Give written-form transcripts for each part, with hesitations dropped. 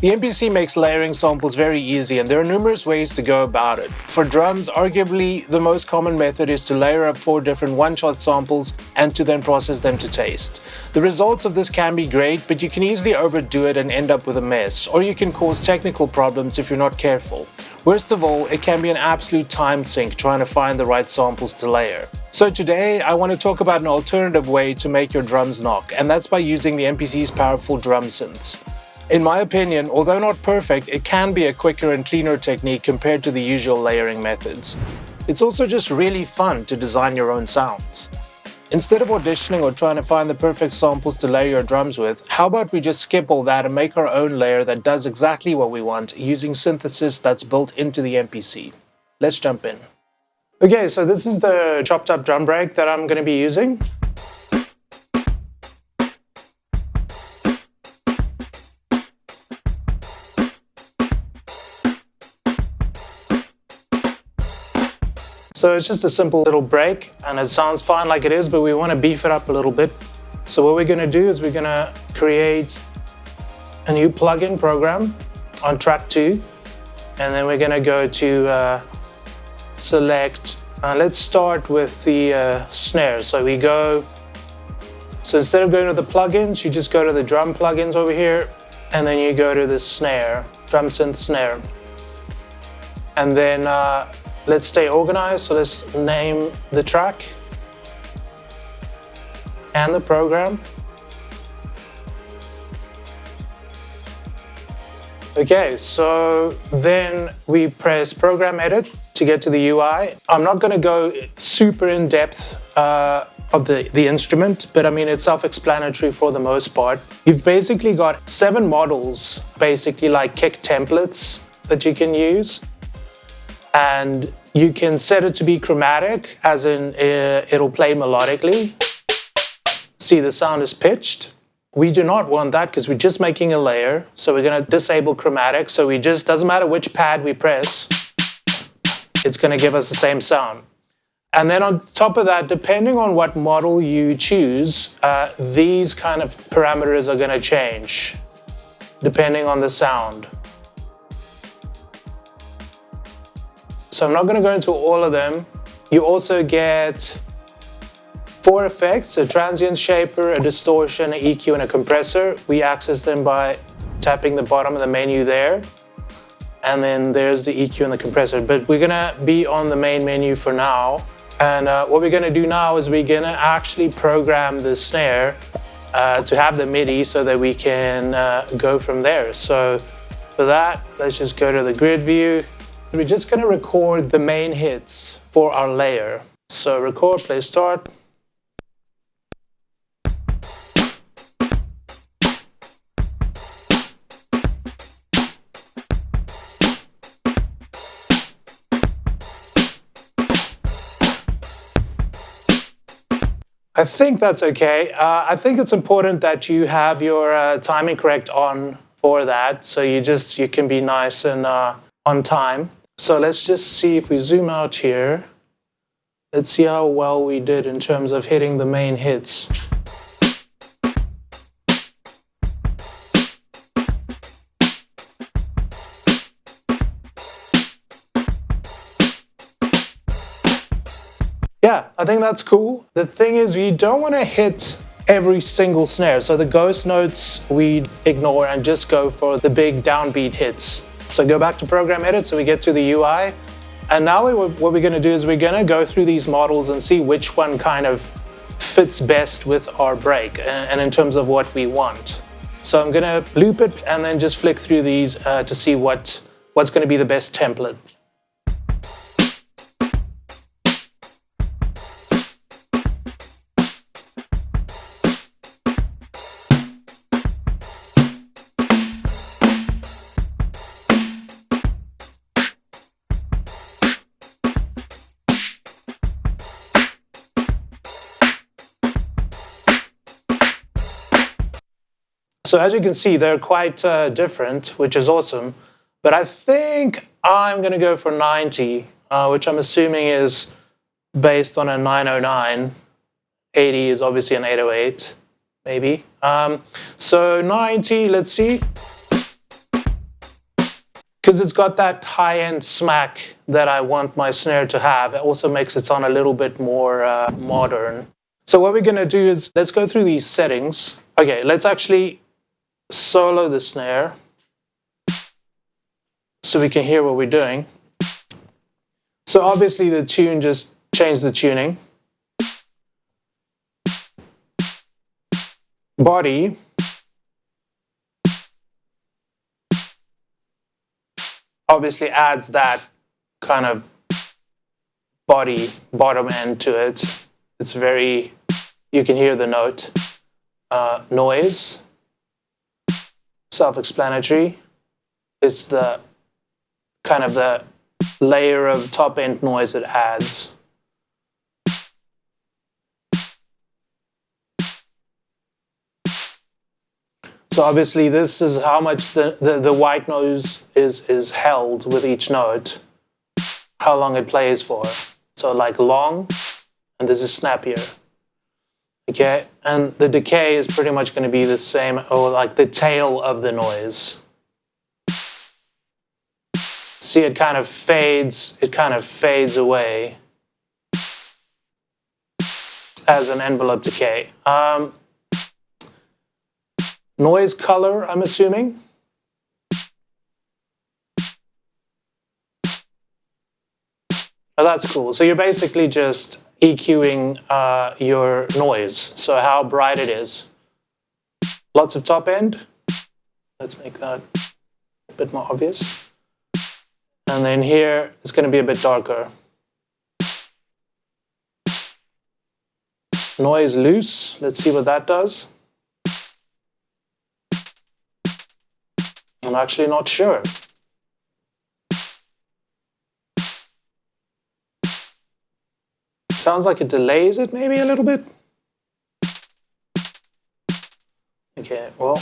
The MPC makes layering samples very easy, and there are numerous ways to go about it. For drums, arguably the most common method is to layer up 4 different one-shot samples and to then process them to taste. The results of this can be great, but you can easily overdo it and end up with a mess, or you can cause technical problems if you're not careful. Worst of all, it can be an absolute time sink trying to find the right samples to layer. So today, I want to talk about an alternative way to make your drums knock, and that's by using the MPC's powerful drum synths. In my opinion, although not perfect, it can be a quicker and cleaner technique compared to the usual layering methods. It's also just really fun to design your own sounds. Instead of auditioning or trying to find the perfect samples to layer your drums with, how about we just skip all that and make our own layer that does exactly what we want using synthesis that's built into the MPC. Let's jump in. Okay, so this is the chopped up drum break that I'm going to be using. So it's just a simple little break, and it sounds fine like it is, but we want to beef it up a little bit. So what we're going to do is we're going to create a new plugin program on track 2, and then we're going to go to select, let's start with the snare. So instead of going to the plugins, you just go to the drum plugins over here, and then you go to the snare, Drum Synth snare. And then let's stay organized, so let's name the track and the program. Okay, so then we press Program Edit to get to the UI. I'm not going to go super in depth of the instrument, but I mean, it's self-explanatory for the most part. You've basically got 7 models, basically like kick templates that you can use. And you can set it to be chromatic, as in it'll play melodically. See, the sound is pitched. We do not want that because we're just making a layer. So we're going to disable chromatic. So doesn't matter which pad we press, it's going to give us the same sound. And then on top of that, depending on what model you choose, these kind of parameters are going to change depending on the sound. So I'm not going to go into all of them. You also get 4 effects: a transient shaper, a distortion, an EQ, and a compressor. We access them by tapping the bottom of the menu there. And then there's the EQ and the compressor. But we're going to be on the main menu for now. And what we're going to do now is we're going to actually program the snare to have the MIDI so that we can go from there. So for that, let's just go to the grid view. We're just going to record the main hits for our layer. So record, play, start. I think that's okay. I think it's important that you have your timing correct on for that, so you can be nice and on time. So let's just see if we zoom out here. Let's see how well we did in terms of hitting the main hits. Yeah, I think that's cool. The thing is, you don't want to hit every single snare. So the ghost notes we ignore and just go for the big downbeat hits. So go back to Program Edit so we get to the UI. And now what we're going to do is we're going to go through these models and see which one kind of fits best with our break and in terms of what we want. So I'm going to loop it and then just flick through these to see what's going to be the best template. So as you can see, they're quite different, which is awesome. But I think I'm going to go for 90, which I'm assuming is based on a 909. 80 is obviously an 808, maybe. So 90, let's see. because it's got that high-end smack that I want my snare to have. It also makes it sound a little bit more modern. So what we're going to do is, let's go through these settings. Okay, let's actually solo the snare so we can hear what we're doing. So obviously the tune, just change the tuning. Body. Obviously adds that kind of body bottom end to it. It's very, you can hear the note. Noise, self-explanatory. It's the kind of the layer of top end noise it adds. So obviously this is how much the white noise is held with each note, how long it plays for. So like long, and this is snappier. Okay, and the decay is pretty much going to be the same, or like the tail of the noise. See, it kind of fades away as an envelope decay. Noise color, I'm assuming. Oh, that's cool. So you're basically just EQing your noise, so how bright it is. Lots of top end. Let's make that a bit more obvious. And then here, it's going to be a bit darker. Noise loose. Let's see what that does. I'm actually not sure. Sounds like it delays it maybe a little bit. Okay, well,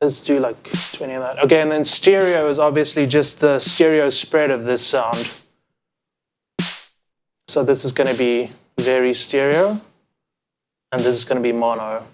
let's do like 20 of that. Okay, and then stereo is obviously just the stereo spread of this sound. So this is going to be very stereo, and this is going to be mono.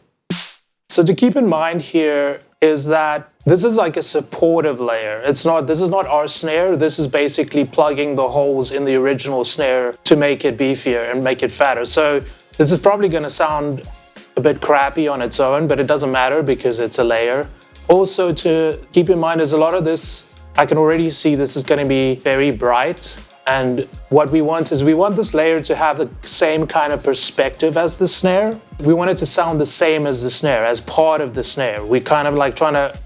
So to keep in mind here is that this is like a supportive layer. This is not our snare. This is basically plugging the holes in the original snare to make it beefier and make it fatter. So this is probably going to sound a bit crappy on its own, but it doesn't matter because it's a layer. Also to keep in mind is a lot of this, I can already see this is going to be very bright. And what we want is we want this layer to have the same kind of perspective as the snare. We want it to sound the same as the snare, as part of the snare. We kind of like trying to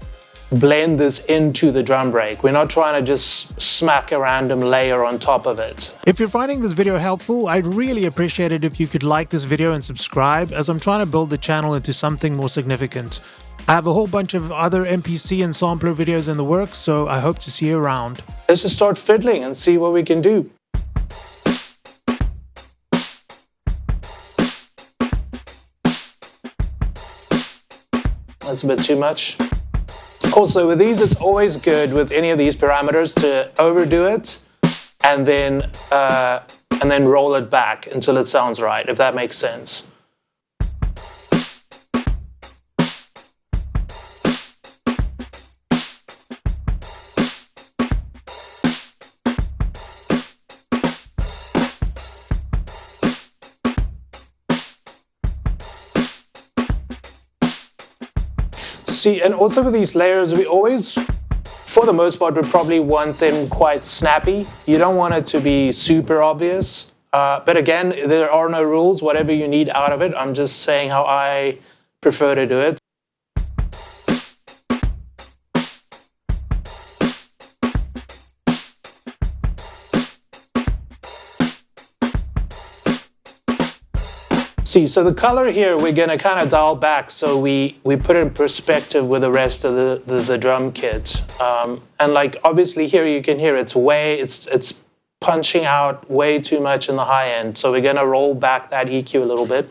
blend this into the drum break. We're not trying to just smack a random layer on top of it. If you're finding this video helpful, I'd really appreciate it if you could like this video and subscribe, as I'm trying to build the channel into something more significant. I have a whole bunch of other MPC and sampler videos in the works, so I hope to see you around. Let's just start fiddling and see what we can do. That's a bit too much. Also, with these, it's always good with any of these parameters to overdo it and then roll it back until it sounds right, if that makes sense. See, and also with these layers, we always, for the most part, would probably want them quite snappy. You don't want it to be super obvious. But again, there are no rules. Whatever you need out of it, I'm just saying how I prefer to do it. See, so the color here, we're going to kind of dial back so we put it in perspective with the rest of the drum kit. And like, obviously here you can hear it's punching out way too much in the high end. So we're going to roll back that EQ a little bit.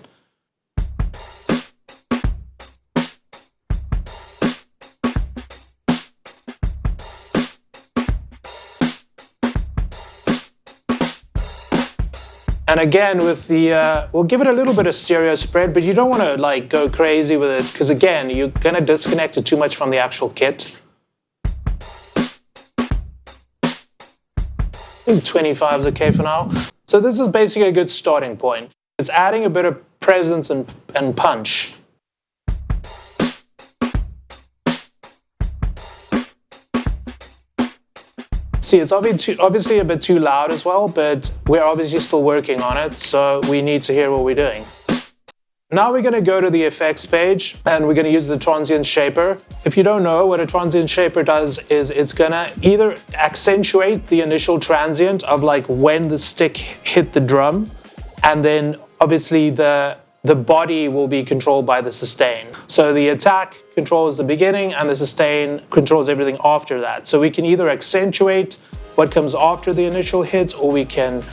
And again, with the, we'll give it a little bit of stereo spread, but you don't want to like go crazy with it because again, you're going to disconnect it too much from the actual kit. think 25 is okay for now. So this is basically a good starting point. It's adding a bit of presence and punch. See, it's obviously a bit too loud as well, but we're obviously still working on it, so we need to hear what we're doing. Now we're going to go to the effects page, and we're going to use the Transient shaper. If you don't know, what a Transient shaper does is it's going to either accentuate the initial transient of like when the stick hit the drum, and then obviously the body will be controlled by the sustain. So the attack controls the beginning and the sustain controls everything after that. So we can either accentuate what comes after the initial hit, or we can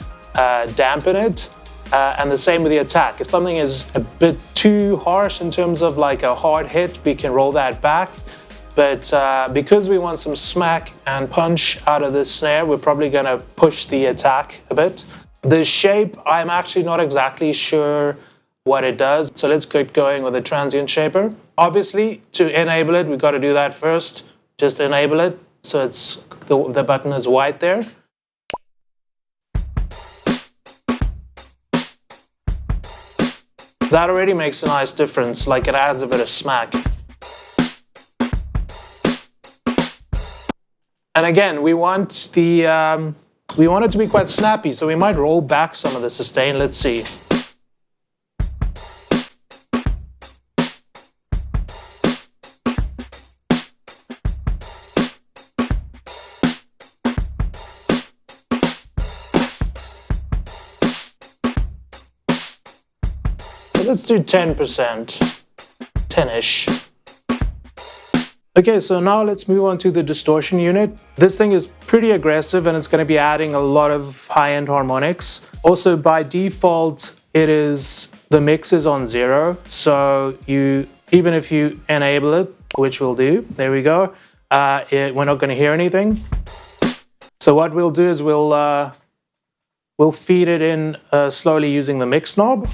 dampen it. And the same with the attack. If something is a bit too harsh in terms of like a hard hit, we can roll that back. But because we want some smack and punch out of this snare, we're probably gonna push the attack a bit. The shape, I'm actually not exactly sure what it does. So let's get going with the Transient shaper. Obviously, to enable it, we've got to do that first. Just enable it, so it's the button is white there. That already makes a nice difference, like it adds a bit of smack. And again, we want it to be quite snappy, so we might roll back some of the sustain. Let's see. Let's do 10%, 10-ish. Okay, so now let's move on to the distortion unit. This thing is pretty aggressive and it's going to be adding a lot of high-end harmonics. Also, by default, the mix is on 0. So even if you enable it, which we'll do, there we go, we're not going to hear anything. So what we'll do is we'll feed it in slowly using the mix knob.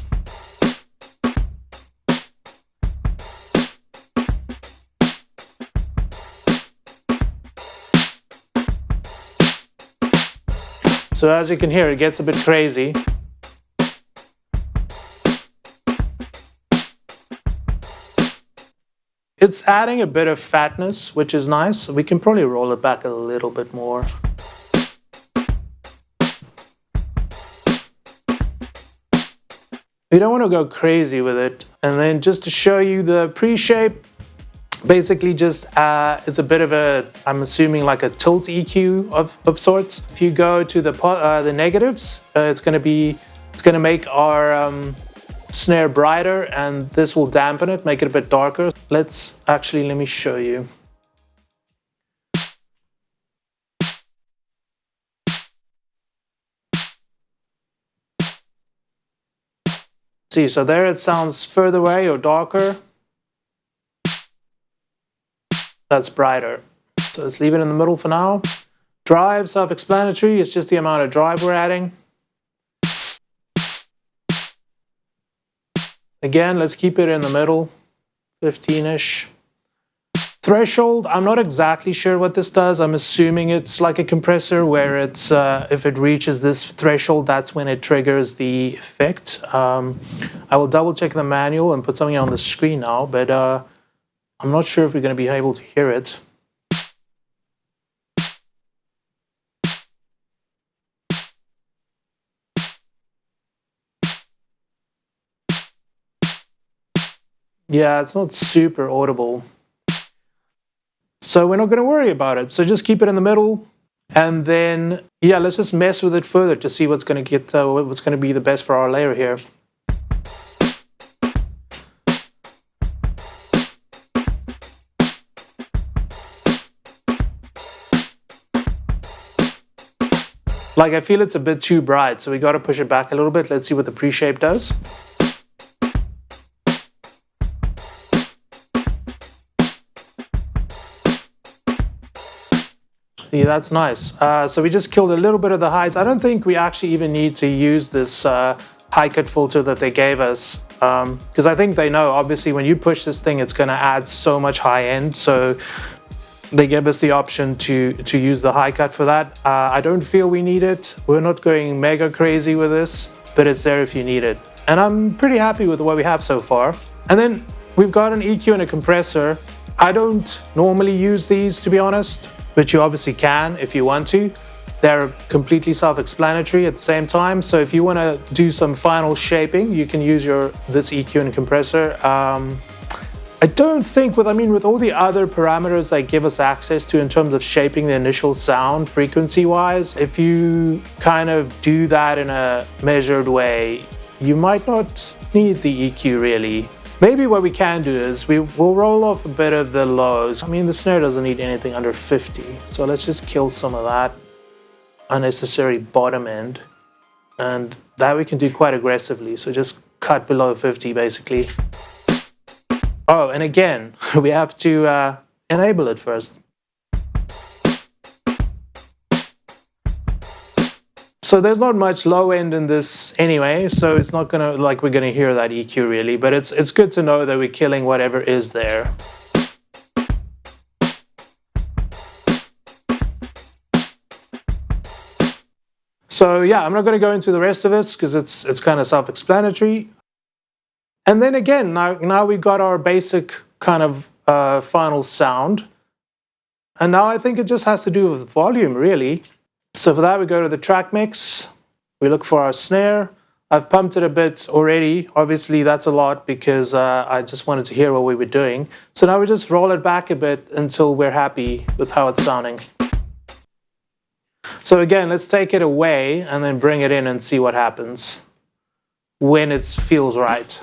So as you can hear, it gets a bit crazy. It's adding a bit of fatness, which is nice. We can probably roll it back a little bit more. We don't want to go crazy with it. And then just to show you the pre-shape, basically just it's a bit of a, I'm assuming like a tilt EQ of sorts. If you go to the negatives, it's going to make our snare brighter, and this will dampen it, make it a bit darker. Let me show you. See, so there it sounds further away or darker. That's brighter. So let's leave it in the middle for now. Drive, self-explanatory. It's just the amount of drive we're adding. Again, let's keep it in the middle, 15-ish. Threshold, I'm not exactly sure what this does. I'm assuming it's like a compressor where it's, if it reaches this threshold, that's when it triggers the effect. I will double check the manual and put something on the screen now, but I'm not sure if we're going to be able to hear it. Yeah, it's not super audible. So we're not going to worry about it. So just keep it in the middle, and then yeah, let's just mess with it further to see what's going to be the best for our layer here. Like, I feel it's a bit too bright, so we got to push it back a little bit. Let's see what the pre-shape does. See, that's nice. So we just killed a little bit of the highs. I don't think we actually even need to use this high cut filter that they gave us, because I think they know, obviously, when you push this thing, it's going to add so much high end. So they gave us the option to use the high cut for that. I don't feel we need it. We're not going mega crazy with this, but it's there if you need it. And I'm pretty happy with what we have so far. And then we've got an EQ and a compressor. I don't normally use these, to be honest, but you obviously can if you want to. They're completely self-explanatory at the same time. So if you want to do some final shaping, you can use this EQ and compressor. I don't think with all the other parameters they give us access to in terms of shaping the initial sound frequency-wise, if you kind of do that in a measured way, you might not need the EQ really. Maybe what we can do is we'll roll off a bit of the lows. The snare doesn't need anything under 50, so let's just kill some of that unnecessary bottom end, and that we can do quite aggressively, so just cut below 50 basically. Oh, and again, we have to enable it first. So there's not much low end in this anyway, so it's not gonna, we're gonna hear that EQ really, but it's good to know that we're killing whatever is there. So yeah, I'm not going to go into the rest of this because it's kind of self-explanatory. And then again, now we've got our basic kind of final sound. And now I think it just has to do with volume, really. So for that, we go to the track mix. We look for our snare. I've pumped it a bit already. Obviously, that's a lot because I just wanted to hear what we were doing. So now we just roll it back a bit until we're happy with how it's sounding. So again, let's take it away and then bring it in and see what happens when it feels right.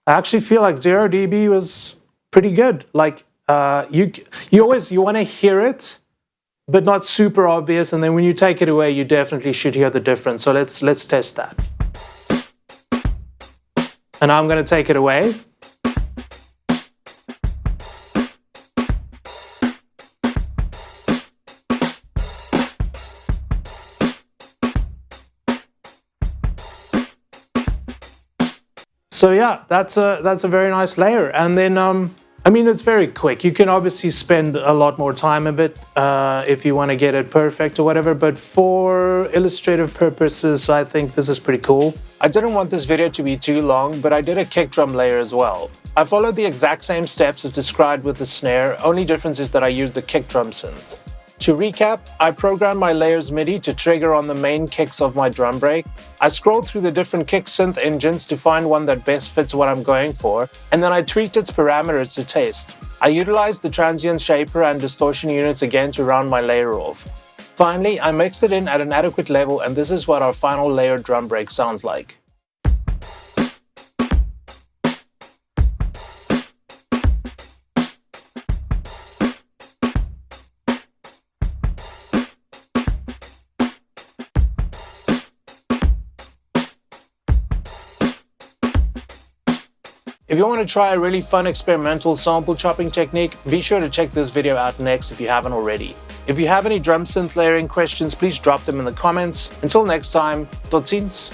I actually feel like 0 dB was pretty good. You want to hear it, but not super obvious, and then when you take it away, you definitely should hear the difference. So let's test that. And now I'm going to take it away. So yeah, that's a very nice layer. And then it's very quick. You can obviously spend a lot more time of it if you want to get it perfect or whatever, but for illustrative purposes, I think this is pretty cool. I didn't want this video to be too long, but I did a kick drum layer as well. I followed the exact same steps as described with the snare, only difference is that I used the kick drum synth. To recap, I programmed my layers MIDI to trigger on the main kicks of my drum break. I scrolled through the different kick synth engines to find one that best fits what I'm going for, and then I tweaked its parameters to taste. I utilized the Transient shaper and distortion units again to round my layer off. Finally, I mixed it in at an adequate level, and this is what our final layered drum break sounds like. If you want to try a really fun experimental sample chopping technique, be sure to check this video out next if you haven't already. If you have any drum synth layering questions, please drop them in the comments. Until next time, tot ziens!